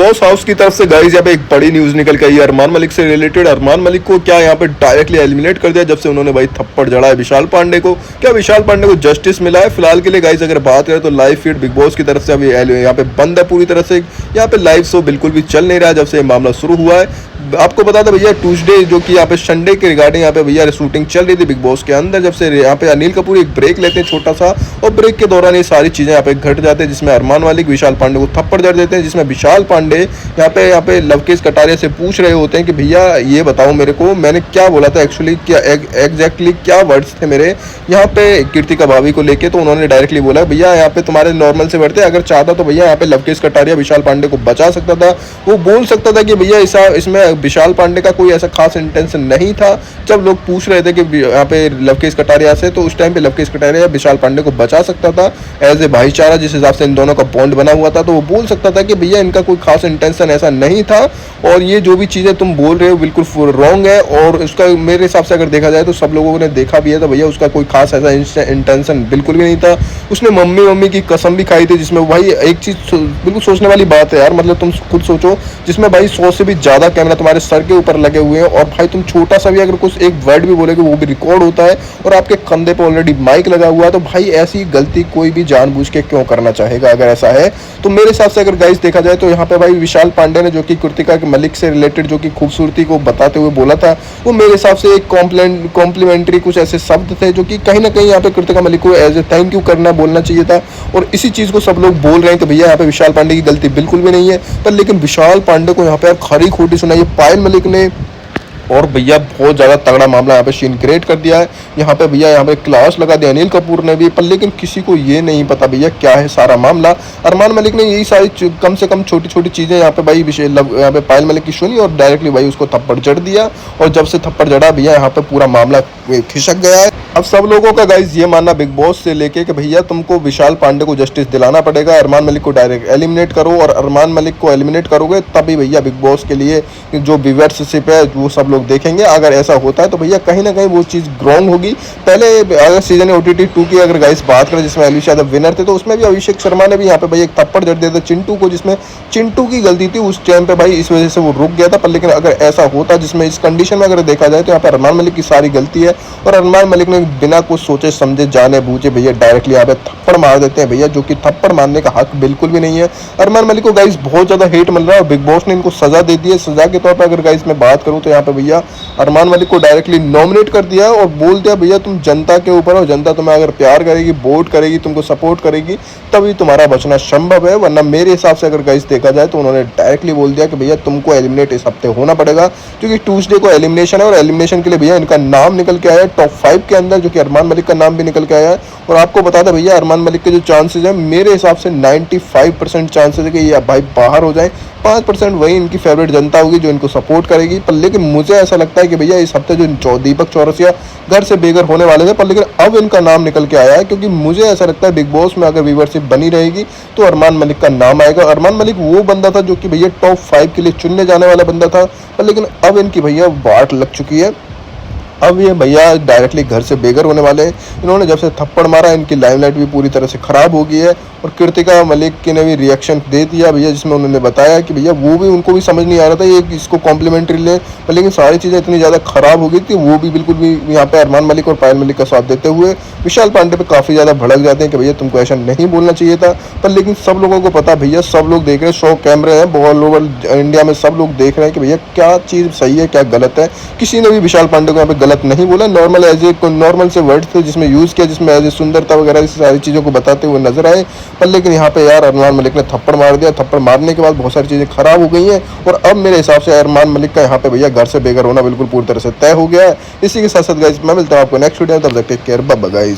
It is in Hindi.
बॉस हाउस की तरफ से गाइस यहाँ पे एक बड़ी न्यूज निकल के आई है अरमान मलिक से रिलेटेड। अरमान मलिक को क्या यहाँ पे डायरेक्टली एलिमिनेट कर दिया जब से उन्होंने भाई थप्पड़ जड़ा है विशाल पांडे को। क्या विशाल पांडे को जस्टिस मिला है? फिलहाल के लिए गाइस अगर बात करें तो लाइव फीड बिग बॉस की तरफ से अभी यहाँ पे बंद है पूरी तरह से। यहाँ पे लाइव शो बिल्कुल भी चल नहीं रहा जब से ये मामला शुरू हुआ है। आपको बता दें भैया ट्यूसडे जो कि यहाँ पे संडे के रिगार्डिंग यहाँ पे भैया शूटिंग चल रही थी बिग बॉस के अंदर, जब से यहाँ पे अनिल कपूर एक ब्रेक लेते हैं छोटा सा, और ब्रेक के दौरान ये सारी चीजें यहाँ पे घट जाते हैं जिसमें अरमान मलिक विशाल पांडे को थप्पड़ जड़ देते हैं। जिसमें विशाल पांडे यहाँ पे लवकेश कटारिया से पूछ रहे होते हैं कि भैया ये बताओ मेरे को मैंने क्या बोला था एक्चुअली, क्या एग्जैक्टली क्या वर्ड्स थे मेरे यहाँ पे कृतिका भाभी को लेके। तो उन्होंने डायरेक्टली बोला भैया यहाँ पे तुम्हारे नॉर्मल से बढ़ते, अगर चाहता तो भैया यहाँ पे लवकेश कटारिया विशाल पांडे को बचा सकता था। वो बोल सकता था कि भैया इसमें विशाल पांडे का कोई ऐसा खास इंटेंशन नहीं था। जब लोग पूछ रहे थे कि यहाँ पे लवकेश कटारिया से, तो उस टाइम पे लवकेश कटारिया विशाल पांडे को बचा सकता था एज ए भाईचारा, जिस हिसाब से इन दोनों का बॉन्ड बना हुआ था। तो वो बोल सकता था कि भैया इनका कोई खास इंटेंशन ऐसा नहीं था, और ये जो भी चीजें तुम बोल रहे हो बिल्कुल रॉन्ग है। और उसका मेरे हिसाब से अगर देखा जाए तो सब लोगों ने देखा भी है, तो भैया उसका कोई खास ऐसा इंटेंशन बिल्कुल भी नहीं था। उसने मम्मी की कसम भी खाई थी, जिसमें भाई एक चीज बिल्कुल सोचने वाली बात है यार, मतलब तुम खुद सोचो, जिसमें भाई 100 से भी ज्यादा कैमरा तुम्हारे सर के ऊपर लगे हुए हैं, और भाई तुम छोटा सा भी अगर कुछ एक वर्ड भी बोलोगे वो भी रिकॉर्ड होता है, और आपके कंधे पे ऑलरेडी माइक लगा हुआ है। तो भाई ऐसी गलती कोई भी जानबूझ के क्यों करना चाहेगा अगर ऐसा है तो। मेरे हिसाब से अगर गाइस देखा जाए तो यहाँ पे भाई विशाल पांडे ने जो कि कृतिका के मलिक से रिलेटेड जो कि खूबसूरती को बताते हुए बोला था, वो मेरे हिसाब से एक कॉम्प्लीमेंट्री कुछ ऐसे शब्द थे जो कि कहीं ना कहीं यहाँ पे कृतिका मलिक को एज ए थैंक यू करना बोलना चाहिए था। और इसी चीज को सब लोग बोल रहे हैं कि भैया यहाँ पे विशाल पांडे की गलती बिल्कुल भी नहीं है, पर लेकिन विशाल पांडे को यहाँ पे खरी खोटी सुनाई है पायल मलिक ने, और भैया बहुत ज़्यादा तगड़ा मामला यहाँ पे सीन क्रिएट कर दिया है। यहाँ पे भैया यहाँ पे क्लास लगा दिया अनिल कपूर ने भी, पर लेकिन किसी को ये नहीं पता भैया क्या है सारा मामला। अरमान मलिक ने यही सारी कम से कम छोटी छोटी चीज़ें यहाँ पे भाई यहाँ पे पायल मलिक की सुनी, और डायरेक्टली भाई उसको थप्पड़ जड़ दिया। और जब से थप्पड़ जड़ा भैया यहाँ पे पूरा मामला खिसक गया है। अब सब लोगों का गाइज ये मानना बिग बॉस से लेके कि भैया तुमको विशाल पांडे को जस्टिस दिलाना पड़ेगा, अरमान मलिक को डायरेक्ट एलिमिनेट करो, और अरमान मलिक को एलिमिनेट करोगे तभी भैया बिग बॉस के लिए जो व्यूअरशिप है वो सब लोग देखेंगे। अगर ऐसा होता है तो भैया कहीं ना कहीं वो चीज़ रॉन्ग होगी। पहले अगर सीजन OTT 2 की अगर गाइस बात करें जिसमें अलीश यादव विनर थे, तो उसमें भी अभिषेक शर्मा ने भी यहाँ पे भाई एक थप्पड़ जड़ दिया था चिंटू को, जिसमें चिंटू की गलती थी उस टाइम पे भाई, इस वजह से वो रुक गया था। पर लेकिन अगर ऐसा होता जिसमें इस कंडीशन में अगर देखा जाए तो यहाँ पे अरमान मलिक की सारी गलती है, और अरमान मलिक ने बिना कुछ सोचे समझे जाने बूझे भैया डायरेक्टली यहाँ पे थप्पड़ मार देते हैं भैया, जो कि थप्पड़ मारने का हक बिल्कुल भी नहीं है। अरमान मलिक को गाइस बहुत ज्यादा हेट मिल रहा है, और बिग बॉस ने इनको सजा दे दी है। सजा के तौर पर अगर गाइस मैं बात करूँ तो यहाँ पे भैया अरमान मलिक को डायरेक्टली नॉमिनेट कर दिया और बोल दिया भैया तुम जनता के ऊपर हो, जनता तुम्हें अगर प्यार करेगी, वोट करेगी, तुमको सपोर्ट करेगी, तभी तुम्हारा बचना संभव है। वरना मेरे हिसाब से अगर गाइस देखा जाए तो उन्होंने डायरेक्टली बोल दिया कि भैया तुमको एलिमिनेट इस हफ्ते होना पड़ेगा, क्योंकि ट्यूसडे को एलिमिनेशन है, और एलिमिनेशन के लिए भैया इनका नाम निकल के आया है टॉप 5 के अंदर, जो कि अरमान मलिक का नाम भी निकल के आया है। और आपको बता दें भैया अरमान मलिक के जो चांसेस हैं मेरे हिसाब से 95% चांसेस है कि ये भाई बाहर हो जाए, 5% वही इनकी फेवरेट जनता होगी जो इनको सपोर्ट करेगी। पर लेकिन मुझे ऐसा लगता है कि भैया इस हफ्ते जो दीपक चौरसिया घर से बेघर होने वाले थे, पर लेकिन अब इनका नाम निकल के आया है, क्योंकि मुझे ऐसा लगता है बिग बॉस में अगर व्यूअरशिप बनी रहेगी तो अरमान मलिक का नाम आएगा। अरमान मलिक वो बंदा था जो कि भैया टॉप 5 के लिए चुनने जाने वाला बंदा था, पर लेकिन अब इनकी भैया वाट लग चुकी है। अब ये भैया डायरेक्टली घर से बेघर होने वाले हैं। इन्होंने जब से थप्पड़ मारा इनकी लाइमलाइट भी पूरी तरह से खराब हो गई है, और कृतिका मलिक की ने भी रिएक्शन दे दिया भैया, जिसमें उन्होंने बताया कि भैया वो भी उनको भी समझ नहीं आ रहा था ये इसको कॉम्प्लीमेंट्री ले, पर लेकिन सारी चीज़ें इतनी ज़्यादा खराब हो गई थी, वो भी बिल्कुल भी यहाँ पे अरमान मलिक और पायल मलिक का साथ देते हुए विशाल पांडे पे काफ़ी ज़्यादा भड़क जाते हैं कि भैया तुमको ऐसा नहीं बोलना चाहिए था। पर लेकिन सब लोगों को पता भैया, सब लोग देख रहे हैं, 100 कैमरे हैं ऑल ओवर इंडिया में, सब लोग देख रहे हैं कि भैया क्या चीज़ सही है क्या गलत है। किसी ने भी विशाल पांडे को यहाँ पे गलत नहीं बोला, नॉर्मल से वर्ड्स थे जिसमें यूज़ किया, जिसमें एज ए सुंदरता वगैरह इस सारी चीज़ों को बताते हुए नजर आए। पर लेकिन यहाँ पे यार अरमान मलिक ने थप्पड़ मार दिया, थप्पड़ मारने के बाद बहुत सारी चीज़ें खराब हो गई हैं, और अब मेरे हिसाब से अरमान मलिक का यहाँ पे भैया घर से बेघर होना बिल्कुल पूरी तरह से तय हो गया है। इसी के साथ साथ गाइस मैं मिलता हूँ आपको नेक्स्ट वीडियो में, तब तक take care, bye bye guys.